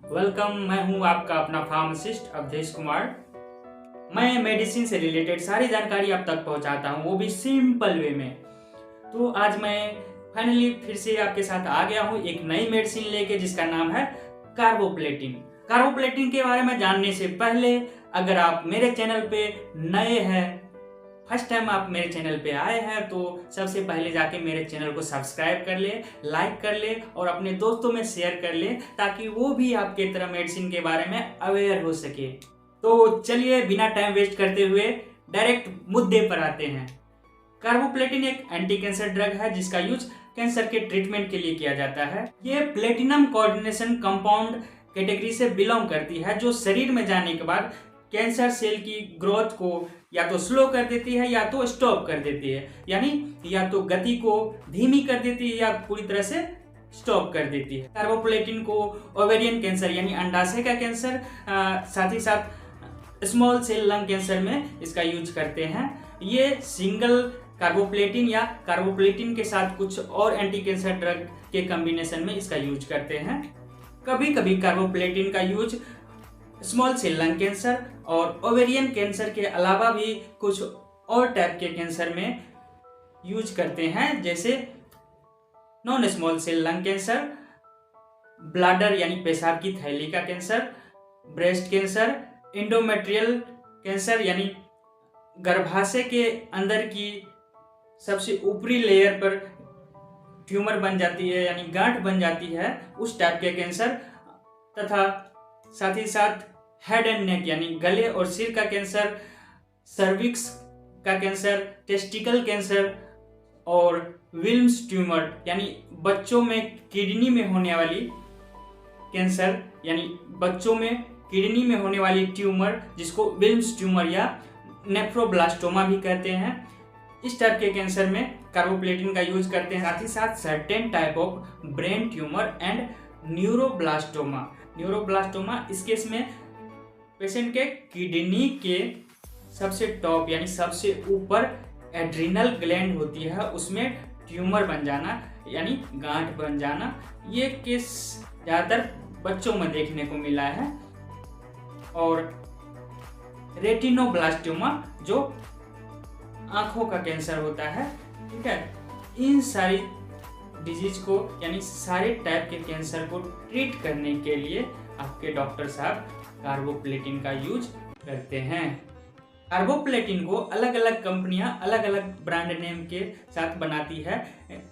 Welcome. मैं हूं आपका अपना फार्मासिस्ट अवधेश कुमार। मैं मेडिसिन से रिलेटेड सारी जानकारी आप तक पहुंचाता हूं, वो भी सिंपल वे में। तो आज मैं फाइनली फिर से आपके साथ आ गया हूं एक नई मेडिसिन लेके, जिसका नाम है कार्बोप्लेटिन। कार्बोप्लेटिन के बारे में जानने से पहले अगर आप मेरे चैनल पे नए हैं, फर्स्ट टाइम आप मेरे चैनल पे आए हैं, तो सबसे पहले जाके मेरे चैनल को सब्सक्राइब कर ले, लाइक कर ले और अपने दोस्तों में शेयर कर ले, ताकि वो भी आपके तरह मेडिसिन के बारे में अवेयर हो सके। तो चलिए बिना टाइम वेस्ट करते हुए डायरेक्ट मुद्दे पर आते हैं। कार्बोप्लेटिन एक एंटी कैंसर ड्रग है जिसका यूज कैंसर के ट्रीटमेंट के लिए किया जाता है। ये प्लेटिनम कोऑर्डिनेशन कंपाउंड कैटेगरी से बिलोंग करती है, जो शरीर में जाने के बाद कैंसर सेल की ग्रोथ को या तो स्लो कर देती है या तो स्टॉप कर देती है, यानी या तो गति को धीमी कर देती है या पूरी तरह से स्टॉप कर देती है। कार्बोप्लेटिन को ओवेरियन कैंसर यानी अंडाशय का कैंसर, साथ ही साथ स्मॉल सेल लंग कैंसर में इसका यूज करते हैं। ये सिंगल कार्बोप्लेटिन या कार्बोप्लेटिन के साथ कुछ और एंटी कैंसर ड्रग के कॉम्बिनेशन में इसका यूज करते हैं। कभी कभी कार्बोप्लेटिन का use small cell lung cancer और ओवेरियन कैंसर के अलावा भी कुछ और टाइप के कैंसर में यूज करते हैं, जैसे non small cell lung cancer, bladder यानी पेशाब की थैली का कैंसर, ब्रेस्ट कैंसर, एंडोमेट्रियल कैंसर यानी गर्भाशय के अंदर की सबसे ऊपरी लेयर पर ट्यूमर बन जाती है यानी गांठ बन जाती है, उस टाइप के कैंसर, तथा साथ ही साथ हेड एंड नेक यानी गले और सिर का कैंसर, सर्विक्स का कैंसर, टेस्टिकल कैंसर और विल्म्स ट्यूमर यानी बच्चों में किडनी में होने वाली कैंसर यानी बच्चों में किडनी में होने वाली ट्यूमर, जिसको विल्म्स ट्यूमर या नेफ्रोब्लास्टोमा भी कहते हैं, इस टाइप के कैंसर में कार्बोप्लेटिन का यूज करते हैं। साथ ही साथ certain type of brain tumour and neuroblastoma इस केस में पेशेंट के किडनी के सबसे टॉप यानी सबसे ऊपर एड्रिनल ग्लैंड होती है, उसमें ट्यूमर बन जाना यानी गांठ बन जाना, ये केस ज़्यादातर बच्चों में देखने को मिला है। और रेटिनोब्लास्टोमा जो आंखों का कैंसर होता है, ठीक है। इन सारी डिजीज को यानी सारे टाइप के कैंसर को ट्रीट करने के लिए आपके डॉक्टर साहब कार्बोप्लेटिन का यूज करते हैं। कार्बोप्लेटिन को अलग अलग कंपनियां अलग अलग ब्रांड नेम के साथ बनाती है,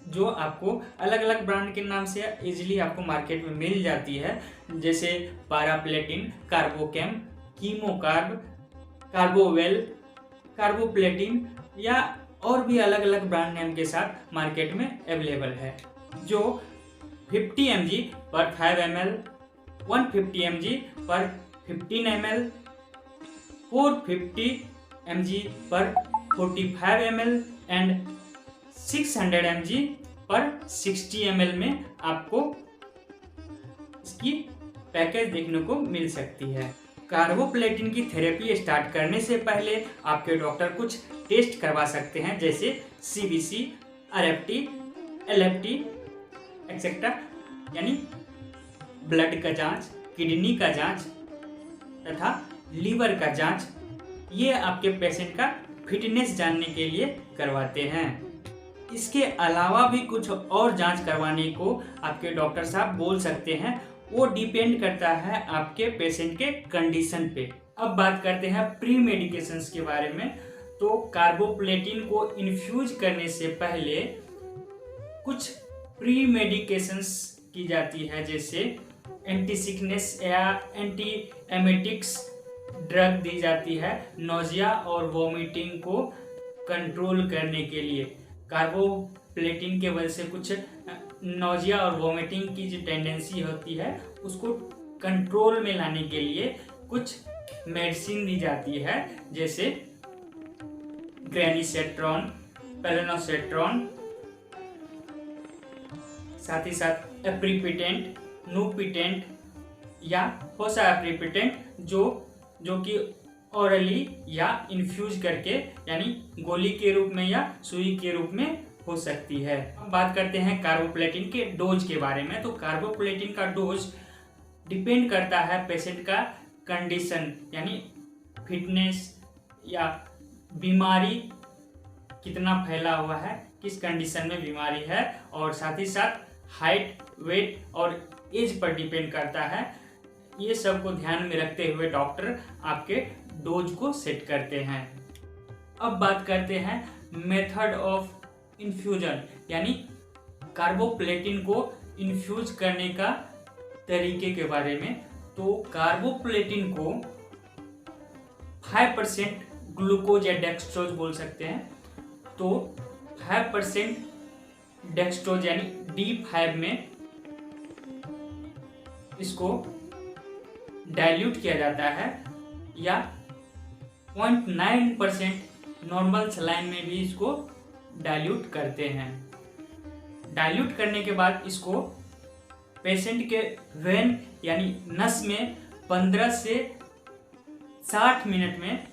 जो आपको अलग अलग ब्रांड के नाम से इजीली आपको मार्केट में मिल जाती है, जैसे पाराप्लेटिन, कार्बोकेम, कीमोकार्ब, कार्बोवेल, कार्बोप्लेटिन या और भी अलग अलग ब्रांड नेम के साथ मार्केट में अवेलेबल है, जो 50 mg पर 5 ml, 150 mg पर 15 ml, 450 mg पर 45 ml एंड 600 mg पर 60 ml में आपको इसकी पैकेज देखने को मिल सकती है। कार्बोप्लेटिन की थेरेपी स्टार्ट करने से पहले आपके डॉक्टर कुछ टेस्ट करवा सकते हैं, जैसे CBC, RFT, LFT एक्सेट्रा, यानी ब्लड का जांच, किडनी का जांच तथा लीवर का जांच। ये आपके पेशेंट का फिटनेस जानने के लिए करवाते हैं। इसके अलावा भी कुछ और जांच करवाने को आपके डॉक्टर साहब बोल सकते हैं, वो डिपेंड करता है आपके पेशेंट के कंडीशन पे। अब बात करते हैं प्री मेडिकेशंस के बारे में। तो कार्बोप्लेटिन को इन्फ्यूज करने से पहले कुछ प्री मेडिकेशंस की जाती है, जैसे एंटी सिकनेस या एंटी एमेटिक्स ड्रग दी जाती है नोजिया और वोमिटिंग को कंट्रोल करने के लिए। कार्बोप्लेटिन के वजह से कुछ नोजिया और वोमिटिंग की जो टेंडेंसी होती है उसको कंट्रोल में लाने के लिए कुछ मेडिसिन दी जाती है, जैसे ग्रेनिसेट्रॉन, पेलेनोसेट्रॉन, साथ ही साथ एप्रीपिटेंट, नूपिटेंट या फोसाएप्रीपिटेंट, जो कि ओरली या इन्फ्यूज करके यानी गोली के रूप में या सुई के रूप में हो सकती है। अब बात करते हैं कार्बोप्लेटिन के डोज के बारे में। तो कार्बोप्लेटिन का डोज डिपेंड करता है पेशेंट का कंडीशन, यानी फिटनेस या बीमारी कितना फैला हुआ है, किस कंडीशन में बीमारी है, और साथ ही साथ हाइट, वेट और एज पर डिपेंड करता है। ये सब को ध्यान में रखते हुए डॉक्टर आपके डोज को सेट करते हैं। अब बात करते हैं मेथड ऑफ इन्फ्यूजन, यानी कार्बोप्लेटिन को इन्फ्यूज करने का तरीके के बारे में। तो कार्बोप्लेटिन को 5% ग्लूकोज या डेक्सट्रोज बोल सकते हैं। तो 5% डेक्सट्रोज यानी D5 में इसको डाइल्यूट किया जाता है, या 0.9% नॉर्मल सलाइन में भी इसको डाइल्यूट करते हैं। डाइल्यूट करने के बाद इसको पेशेंट के वेन यानी नस में 15 से 60 मिनट में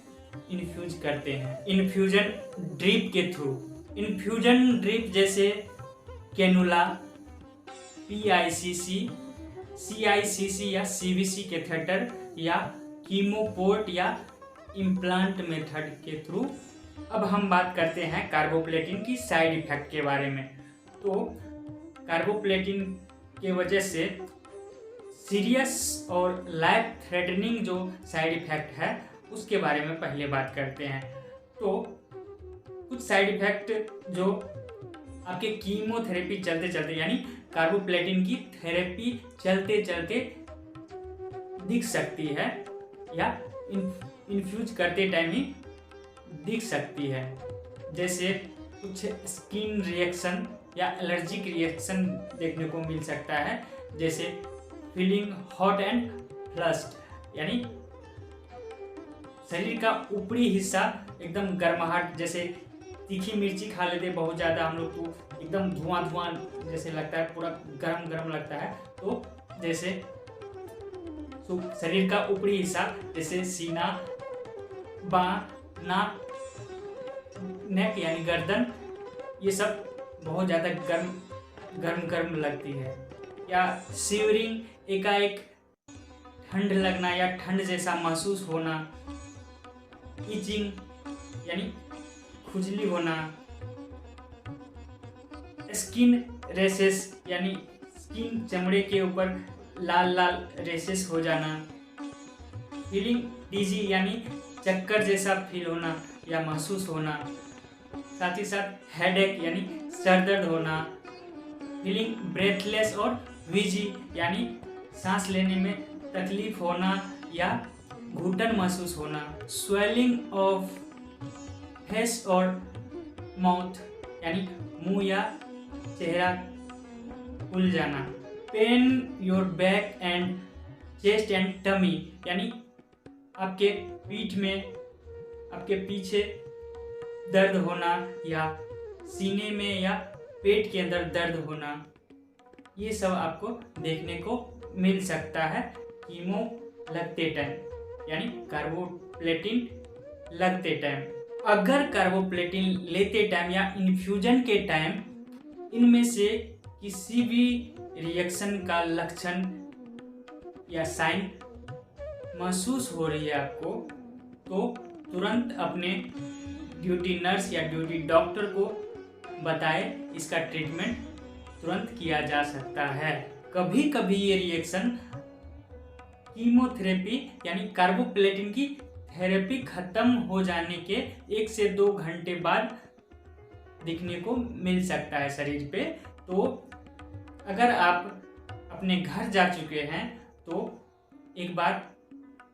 इन्फ्यूज करते हैं इन्फ्यूजन ड्रिप के थ्रू। इन्फ्यूजन ड्रिप जैसे कैनुला, PICC, CICC या CVC कैथेटर, या कीमोपोर्ट या इम्प्लांट मेथड के थ्रू। अब हम बात करते हैं कार्बोप्लेटिन की साइड इफेक्ट के बारे में। तो कार्बोप्लेटिन के वजह से सीरियस और लाइफ थ्रेटनिंग जो साइड इफेक्ट है उसके बारे में पहले बात करते हैं। तो कुछ साइड इफेक्ट जो आपके कीमोथेरेपी चलते चलते, यानी कार्बोप्लेटिन की थेरेपी चलते चलते दिख सकती है, या इन्फ्यूज करते टाइम ही दिख सकती है। जैसे कुछ स्किन रिएक्शन या एलर्जिक रिएक्शन देखने को मिल सकता है, जैसे फीलिंग हॉट एंड फ्लश्ड, यानी शरीर का ऊपरी हिस्सा एकदम गर्माहट, जैसे तीखी मिर्ची खा लेते बहुत ज़्यादा हम लोग को एकदम धुआं धुआं जैसे लगता है, पूरा गरम गरम लगता है। तो जैसे शरीर का ऊपरी हिस्सा जैसे सीना, बाँ, नाक, नेक यानी गर्दन, ये सब बहुत ज़्यादा गर्म लगती है। या शिवरिंग, एकाएक ठंड लगना या ठंड जैसा महसूस होना। इचिंग यानी खुजली होना। स्किन रेसेस यानी स्किन, चमड़े के ऊपर लाल लाल रेसेस हो जाना। फीलिंग डिजी यानी चक्कर जैसा फील होना या महसूस होना। साथ ही साथ हेडेक यानी सर दर्द होना। फीलिंग ब्रेथलेस और विजी यानी सांस लेने में तकलीफ होना या घुटन महसूस होना। स्वेलिंग ऑफ फेस और माउथ यानी मुंह या चेहरा फूल जाना। Pain your back and chest and tummy यानी आपके पीठ में, आपके पीछे दर्द होना या सीने में या पेट के अंदर दर्द होना। ये सब आपको देखने को मिल सकता है कीमो लगते टाइम, यानी कार्बोप्लेटिन लगते टाइम। अगर कार्बोप्लेटिन लेते टाइम या इन्फ्यूजन के टाइम इनमें से किसी भी रिएक्शन का लक्षण या साइन महसूस हो रही है आपको, तो तुरंत अपने ड्यूटी नर्स या ड्यूटी डॉक्टर को बताएं। इसका ट्रीटमेंट तुरंत किया जा सकता है। कभी कभी ये रिएक्शन कीमोथेरेपी यानी कार्बोप्लेटिन की थेरेपी खत्म हो जाने के 1 से 2 घंटे बाद दिखने को मिल सकता है शरीर पे। तो अगर आप अपने घर जा चुके हैं तो एक बार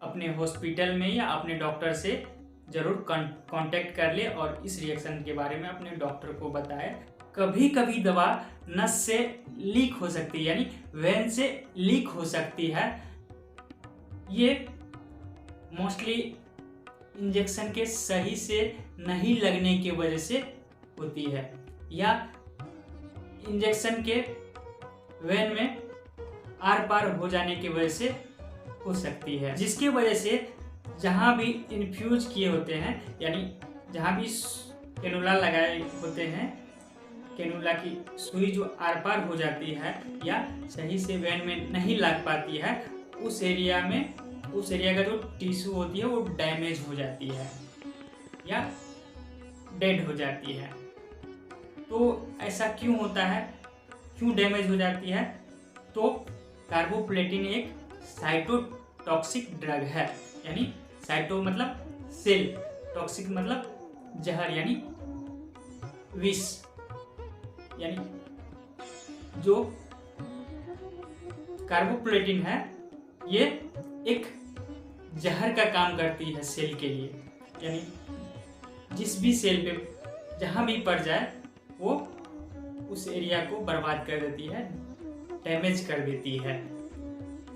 अपने हॉस्पिटल में या अपने डॉक्टर से ज़रूर कांटेक्ट कर ले और इस रिएक्शन के बारे में अपने डॉक्टर को बताएं। कभी कभी दवा नस से लीक हो सकती है, यानी वेन से लीक हो सकती है। ये मोस्टली इंजेक्शन के सही से नहीं लगने की वजह से होती है, या इंजेक्शन के वेन में आर पार हो जाने की वजह से हो सकती है, जिसकी वजह से जहाँ भी इन्फ्यूज किए होते हैं, यानी जहाँ भी कैनुला लगाए होते हैं, कैनुला की सुई जो आर पार हो जाती है या सही से वेन में नहीं लग पाती है, उस एरिया का जो टिश्यू होती है वो डैमेज हो जाती है या डेड हो जाती है। तो ऐसा क्यों होता है, क्यों डैमेज हो जाती है? तो कार्बोप्लेटिन एक साइटोटॉक्सिक ड्रग है, यानी साइटो मतलब सेल, टॉक्सिक मतलब जहर यानी विष, यानी जो कार्बोप्लेटिन है ये एक जहर का काम करती है सेल के लिए, यानी जिस भी सेल पे जहाँ भी पड़ जाए वो उस एरिया को बर्बाद कर देती है, डैमेज कर देती है।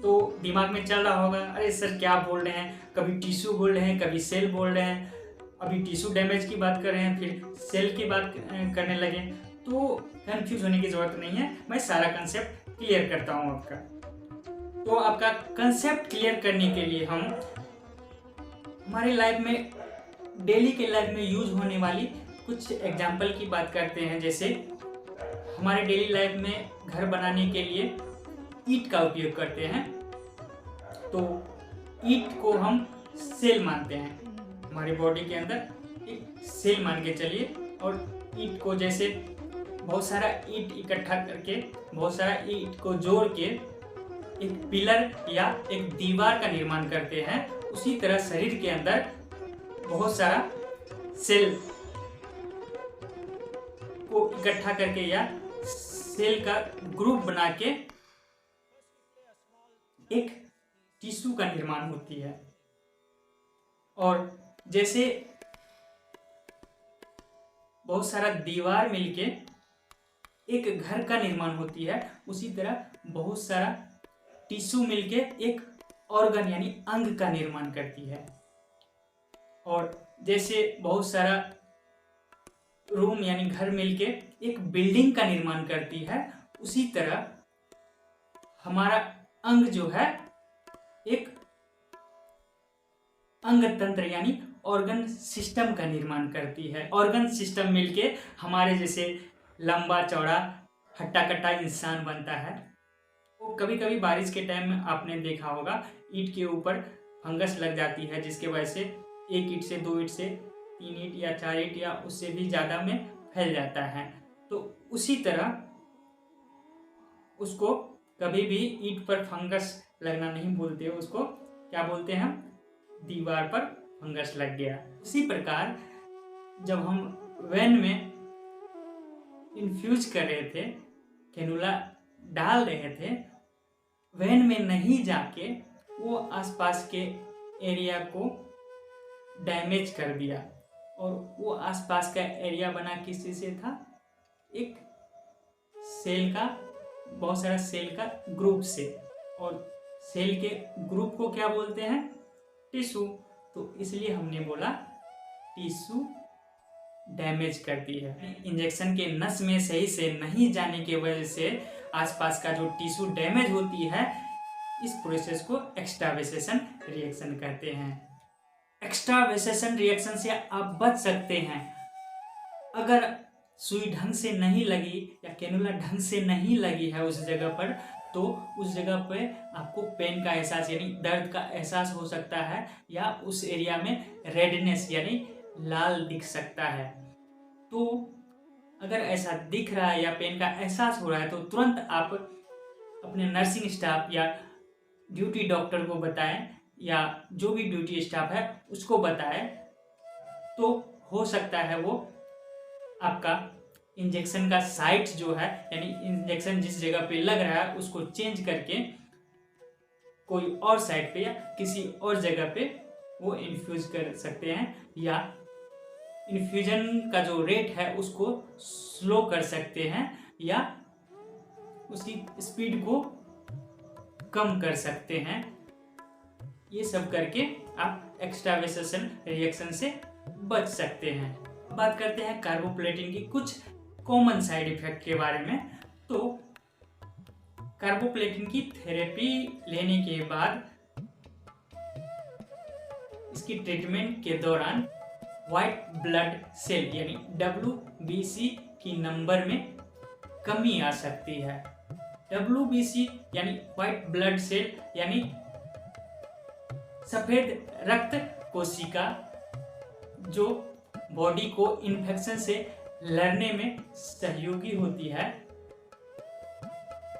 तो दिमाग में चल रहा होगा, अरे सर क्या बोल रहे हैं, कभी टिश्यू बोल रहे हैं, कभी सेल बोल रहे हैं, अभी टिश्यू डैमेज की बात कर रहे हैं, फिर सेल की बात करने लगे। तो कंफ्यूज होने की जरूरत नहीं है, मैं सारा कंसेप्ट क्लियर करता हूँ आपका। तो आपका कंसेप्ट क्लियर करने के लिए हम हमारे लाइफ में, डेली के लाइफ में यूज होने वाली कुछ एग्जाम्पल की बात करते हैं। जैसे हमारे डेली लाइफ में घर बनाने के लिए ईंट का उपयोग करते हैं, तो ईंट को हम सेल मानते हैं, हमारी बॉडी के अंदर एक सेल मान के चलिए। और ईंट को जैसे बहुत सारा ईंट इकट्ठा करके, बहुत सारा ईंट को जोड़ के एक पिलर या एक दीवार का निर्माण करते हैं, उसी तरह शरीर के अंदर बहुत सारा सेल को इकट्ठा करके या सेल का ग्रुप बना के एक टिश्यू का निर्माण होती है। और जैसे बहुत सारा दीवार मिलके एक घर का निर्माण होती है, उसी तरह बहुत सारा टिश्यू मिलके एक ऑर्गन यानी अंग का निर्माण करती है। और जैसे बहुत सारा रूम यानी घर मिलके एक बिल्डिंग का निर्माण करती है, उसी तरह हमारा अंग जो है एक अंग तंत्र यानी ऑर्गन सिस्टम का निर्माण करती है। ऑर्गन सिस्टम मिलके हमारे जैसे लंबा चौड़ा हट्टा कट्टा इंसान बनता है। तो कभी कभी बारिश के टाइम में आपने देखा होगा ईंट के ऊपर फंगस लग जाती है, जिसके वजह से एक ईंट से, दो ईंट से, तीन ईंट या चार ईंट या उससे भी ज़्यादा में फैल जाता है। तो उसी तरह उसको कभी भी ईंट पर फंगस लगना नहीं बोलते, उसको क्या बोलते हैं हम, दीवार पर फंगस लग गया। उसी प्रकार जब हम वैन में इन्फ्यूज कर रहे थे, कैनुला डाल रहे थे, वैन में नहीं जाके वो आसपास के एरिया को डैमेज कर दिया। और वो आसपास का एरिया बना किस चीज से था, एक सेल का, बहुत सारा सेल का ग्रुप से। और सेल के ग्रुप को क्या बोलते हैं, टिश्यू। तो इसलिए हमने बोला टिश्यू डैमेज करती है। इंजेक्शन के नस में सही से नहीं जाने की वजह से आसपास का जो टिश्यू डैमेज होती है, इस प्रोसेस को एक्स्ट्रावेसेशन रिएक्शन कहते हैं। एक्स्ट्रावेसेशन रिएक्शन से आप बच सकते हैं। अगर सुई ढंग से नहीं लगी या कैनुला ढंग से नहीं लगी है उस जगह पर, तो उस जगह पे आपको पेन का एहसास यानी दर्द का एहसास हो सकता है, या उस एरिया में रेडनेस यानी लाल दिख सकता है। तो अगर ऐसा दिख रहा है या पेन का एहसास हो रहा है, तो तुरंत आप अपने नर्सिंग स्टाफ या ड्यूटी डॉक्टर को बताएं, या जो भी ड्यूटी स्टाफ है उसको बताएं। तो हो सकता है वो आपका इंजेक्शन का साइट जो है, यानी इंजेक्शन जिस जगह पे लग रहा है उसको चेंज करके कोई और साइट पे या किसी और जगह पे वो इन्फ्यूज कर सकते हैं, या इन्फ्यूजन का जो रेट है उसको स्लो कर सकते हैं, या उसकी स्पीड को कम कर सकते हैं। ये सब करके आप एक्स्ट्रावेसेशन रिएक्शन से बच सकते हैं। बात करते हैं कार्बोप्लेटिन की कुछ कॉमन साइड इफेक्ट के बारे में। तो कार्बोप्लेटिन की थेरेपी लेने के बाद इसकी ट्रीटमेंट के दौरान व्हाइट ब्लड सेल यानी WBC की नंबर में कमी आ सकती है। WBC यानी व्हाइट ब्लड सेल यानी सफ़ेद रक्त कोशिका जो बॉडी को इन्फेक्शन से लड़ने में सहयोगी होती है,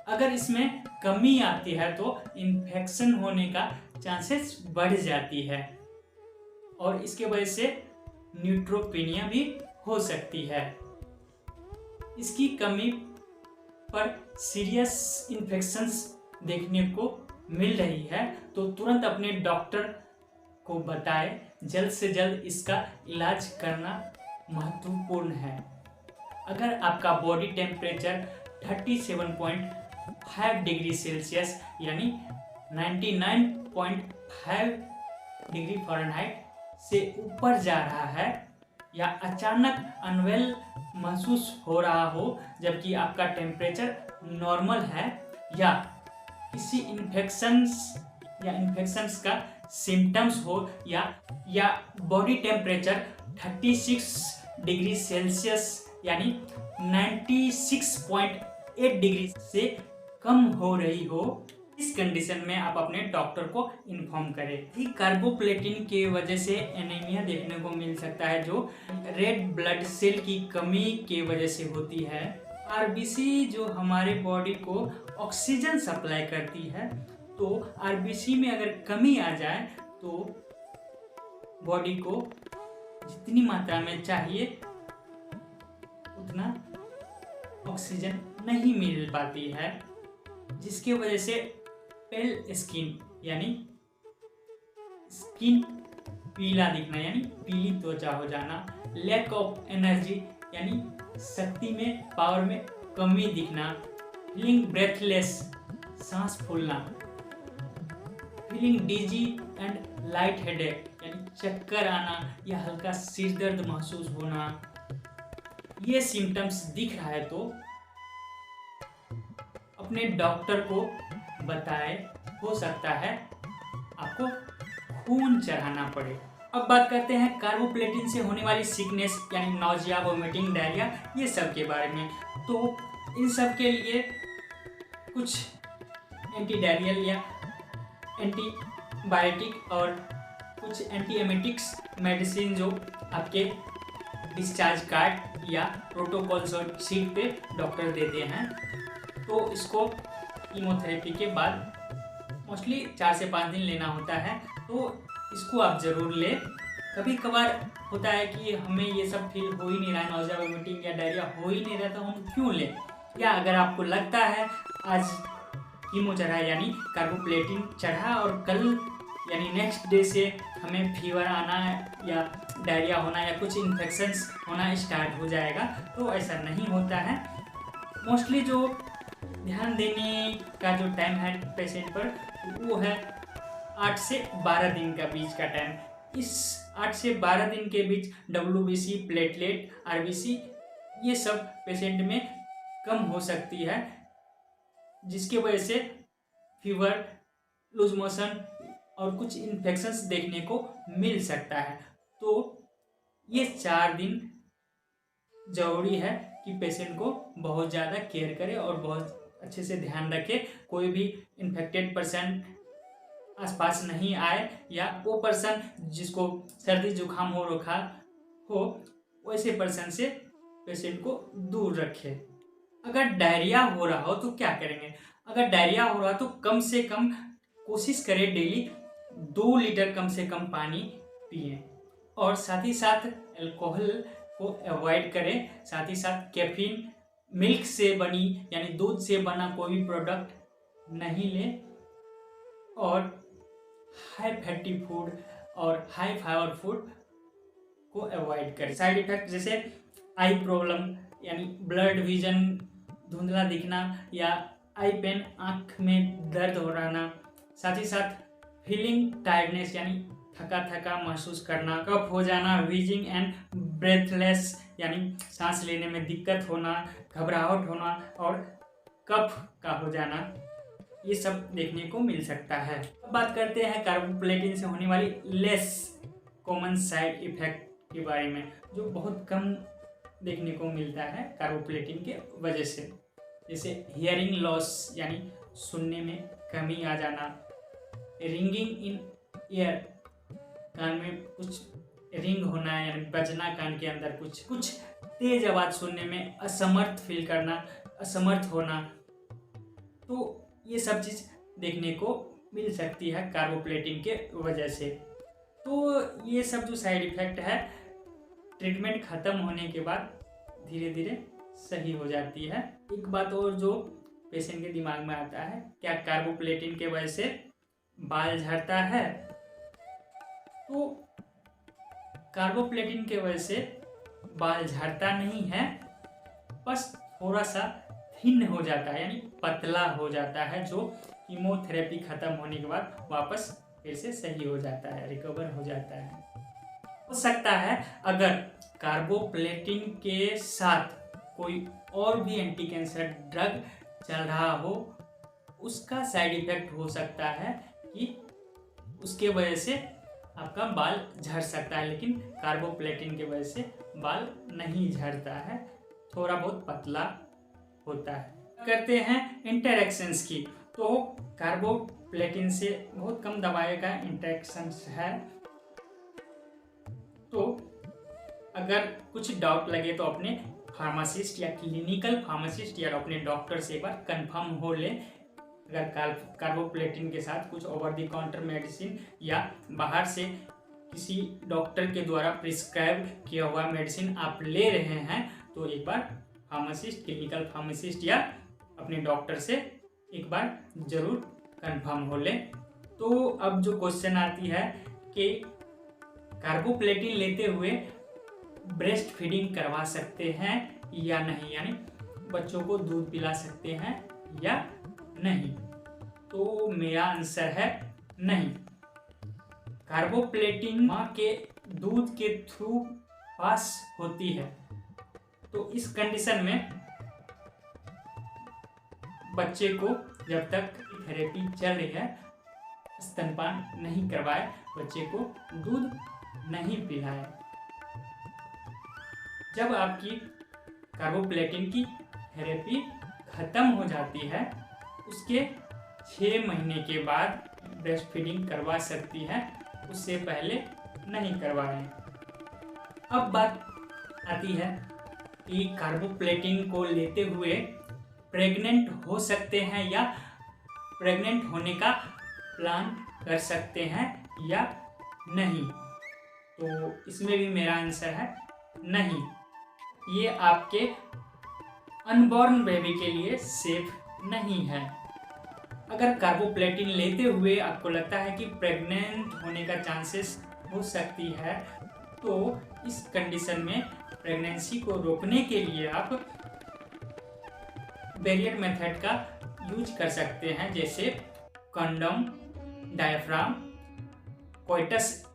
अगर इसमें कमी आती है तो इन्फेक्शन होने का चांसेस बढ़ जाती है और इसके वजह से न्यूट्रोपेनिया भी हो सकती है। इसकी कमी पर सीरियस इन्फेक्शंस देखने को मिल रही है तो तुरंत अपने डॉक्टर को बताएं। जल्द से जल्द इसका इलाज करना महत्वपूर्ण है। अगर आपका बॉडी टेम्परेचर 37.5 डिग्री सेल्सियस यानी 99.5 डिग्री फ़ारेनहाइट से ऊपर जा रहा है या अचानक अनवेल महसूस हो रहा हो जबकि आपका टेम्परेचर नॉर्मल है, या किसी इन्फेक्शंस का सिम्टम्स हो, या बॉडी टेम्परेचर 36 डिग्री सेल्सियस यानी 96.8 डिग्री से कम हो रही हो, इस कंडीशन में आप अपने डॉक्टर को इन्फॉर्म करें। कार्बोप्लेटिन की वजह से एनीमिया देखने को मिल सकता है जो रेड ब्लड सेल की कमी की वजह से होती है। आरबीसी जो हमारे बॉडी को ऑक्सीजन सप्लाई करती है, तो आरबीसी में अगर कमी आ जाए तो बॉडी को जितनी मात्रा में चाहिए उतना ऑक्सीजन नहीं मिल पाती है, जिसकी वजह से पेल स्किन यानी स्किन पीला दिखना यानी पीली त्वचा हो जाना, लैक ऑफ एनर्जी यानी शक्ति में पावर में कमी दिखना, फीलिंग ब्रेथलेस सांस फूलना, feeling dizzy and light headache यानी चक्कर आना या हल्का सिर दर्द महसूस होना, ये सिम्टम्स दिख रहा है तो अपने डॉक्टर को बताएं। हो सकता है आपको खून चढ़ाना पड़े। अब बात करते हैं कार्बोप्लेटिन से होने वाली सिकनेस यानी नौजिया, वोमिटिंग, डायरिया, ये सब के बारे में। तो इन सब के लिए कुछ एंटी डायरियल या एंटीबायोटिक और कुछ एंटी एमेटिक्स मेडिसिन जो आपके डिस्चार्ज कार्ड या प्रोटोकॉल शीट पे डॉक्टर देते हैं, तो इसको कीमोथेरेपी के बाद मोस्टली 4 से 5 दिन लेना होता है, तो इसको आप ज़रूर लें। कभी कभार होता है कि हमें ये सब फील हो ही नहीं रहा है, नौजिया, वोमिटिंग या डायरिया हो ही नहीं रहा, तो हम क्यों लें? या अगर आपको लगता है आज कीमो चढ़ा यानी कार्बोप्लेटिन चढ़ा और कल यानी नेक्स्ट डे से हमें फीवर आना या डायरिया होना या कुछ इन्फेक्शंस होना स्टार्ट हो जाएगा, तो ऐसा नहीं होता है। मोस्टली जो ध्यान देने का जो टाइम है पेशेंट पर वो है 8 से 12 दिन का बीच का टाइम। इस 8 से 12 दिन के बीच WBC, प्लेटलेट, RBC ये सब पेशेंट में कम हो सकती है, जिसकी वजह से फीवर, लूज मोशन और कुछ इन्फेक्शंस देखने को मिल सकता है। तो ये 4 दिन ज़रूरी है कि पेशेंट को बहुत ज़्यादा केयर करे और बहुत अच्छे से ध्यान रखे, कोई भी इन्फेक्टेड पर्सन आसपास नहीं आए या वो पर्सन जिसको सर्दी जुकाम हो रखा हो वैसे पर्सन से पेशेंट को दूर रखे। अगर डायरिया हो रहा हो तो क्या करेंगे? अगर डायरिया हो रहा तो कम से कम कोशिश करें डेली 2 लीटर कम से कम पानी पिए और साथ ही साथ अल्कोहल को अवॉइड करें। साथ ही साथ कैफीन, मिल्क से बनी यानी दूध से बना कोई भी प्रोडक्ट नहीं लें और हाई फैटी फूड और हाई फाइबर फूड को अवॉइड करें। साइड इफेक्ट जैसे आई प्रॉब्लम यानी ब्लड विजन, धुंधला दिखना या आई पेन, आँख में दर्द हो रहना, साथ ही साथ फीलिंग टायर्डनेस यानी थका थका महसूस करना, कफ हो जाना, वीजिंग एंड ब्रेथलेस यानी सांस लेने में दिक्कत होना, घबराहट होना और कफ का हो जाना, ये सब देखने को मिल सकता है। अब बात करते हैं कार्बोप्लेटिन से होने वाली लेस कॉमन साइड इफेक्ट के बारे में, जो बहुत कम देखने को मिलता है कार्बोप्लेटिन के वजह से, जैसे हियरिंग लॉस यानी सुनने में कमी आ जाना, रिंगिंग इन ईयर कान में कुछ रिंग होना यानी बजना, कान के अंदर कुछ तेज आवाज़ सुनने में असमर्थ फील करना, असमर्थ होना, तो ये सब चीज़ देखने को मिल सकती है कार्बोप्लेटिन के वजह से। तो ये सब जो साइड इफ़ेक्ट है ट्रीटमेंट ख़त्म होने के बाद धीरे धीरे सही हो जाती है। एक बात और जो पेशेंट के दिमाग में आता है, क्या कार्बोप्लेटिन के वजह से बाल झड़ता है? तो कार्बोप्लेटिन के वजह से बाल झड़ता नहीं है, बस थोड़ा सा थिन हो जाता है यानी पतला हो जाता है, जो कीमोथेरेपी खत्म होने के बाद वापस फिर से सही हो जाता है, रिकवर हो जाता है। हो सकता है अगर कार्बोप्लेटिन के साथ कोई और भी एंटी कैंसर ड्रग चल रहा हो, उसका साइड इफेक्ट हो सकता है कि उसके वजह से आपका बाल झड़ सकता है, लेकिन कार्बोप्लेटिन की वजह से बाल नहीं झड़ता है, थोड़ा बहुत पतला होता है। करते हैं इंटरेक्शंस की, तो कार्बोप्लेटिन से बहुत कम दवाई का इंटरेक्शंस है। तो अगर कुछ डाउट लगे तो अपने फार्मासिस्ट या क्लिनिकल फार्मासिस्ट या अपने डॉक्टर से एक बार कंफर्म हो ले। अगर कार्बोप्लेटिन के साथ कुछ ओवर द काउंटर मेडिसिन या बाहर से किसी डॉक्टर के द्वारा प्रिस्क्राइब किया हुआ मेडिसिन आप ले रहे हैं, तो एक बार फार्मासिस्ट, क्लिनिकल फार्मासिस्ट या अपने डॉक्टर से एक बार जरूर कंफर्म हो ले। तो अब जो क्वेश्चन आती है कि कार्बोप्लेटिन लेते हुए ब्रेस्ट फीडिंग करवा सकते हैं या नहीं, यानी बच्चों को दूध पिला सकते हैं या नहीं, तो मेरा आंसर है नहीं। कार्बोप्लेटिन माँ के दूध के थ्रू पास होती है, तो इस कंडीशन में बच्चे को जब तक थेरेपी चल रही है स्तनपान नहीं करवाए, बच्चे को दूध नहीं पिलाए। जब आपकी कार्बोप्लेटिन की थेरेपी खत्म हो जाती है, उसके 6 महीने के बाद ब्रेस्ट फीडिंग करवा सकती है, उससे पहले नहीं करवाएं। अब बात आती है कि कार्बोप्लेटिन को लेते हुए प्रेग्नेंट हो सकते हैं या प्रेग्नेंट होने का प्लान कर सकते हैं या नहीं, तो इसमें भी मेरा आंसर है नहीं। ये आपके अनबॉर्न बेबी के लिए सेफ नहीं है। अगर कार्बोप्लेटिन लेते हुए आपको लगता है कि प्रेग्नेंट होने का चांसेस हो सकती है, तो इस कंडीशन में प्रेगनेंसी को रोकने के लिए आप बैरियर मेथड का यूज कर सकते हैं, जैसे condom, diaphragm, coitus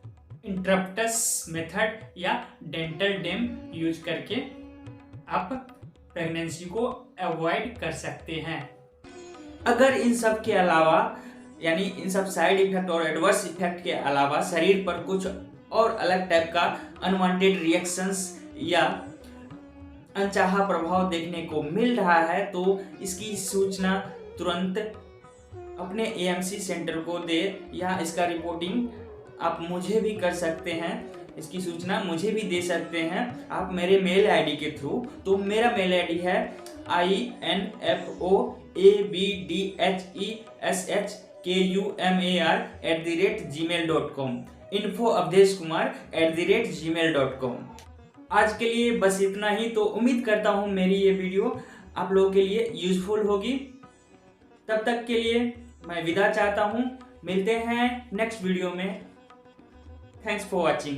interruptus method या डेंटल डेम यूज करके आप प्रेगनेंसी को अवॉइड कर सकते हैं। अगर इन सब के अलावा यानी इन सब साइड इफेक्ट और एडवर्स इफेक्ट के अलावा शरीर पर कुछ और अलग टाइप का अनवांटेड रिएक्शंस या अनचाहा प्रभाव देखने को मिल रहा है, तो इसकी सूचना तुरंत अपने एएमसी सेंटर को दे या इसका रिपोर्टिंग आप मुझे भी कर सकते हैं, इसकी सूचना मुझे भी दे सकते हैं आप मेरे मेल आईडी के थ्रू। तो मेरा मेल आईडी है info@abdheshkumar@gmail.com info@avdeshkumar@gmail.com। आज के लिए बस इतना ही। तो उम्मीद करता हूँ मेरी ये वीडियो आप लोगों के लिए यूजफुल होगी। तब तक के लिए मैं विदा चाहता हूँ, मिलते हैं नेक्स्ट वीडियो में। Thanks for watching.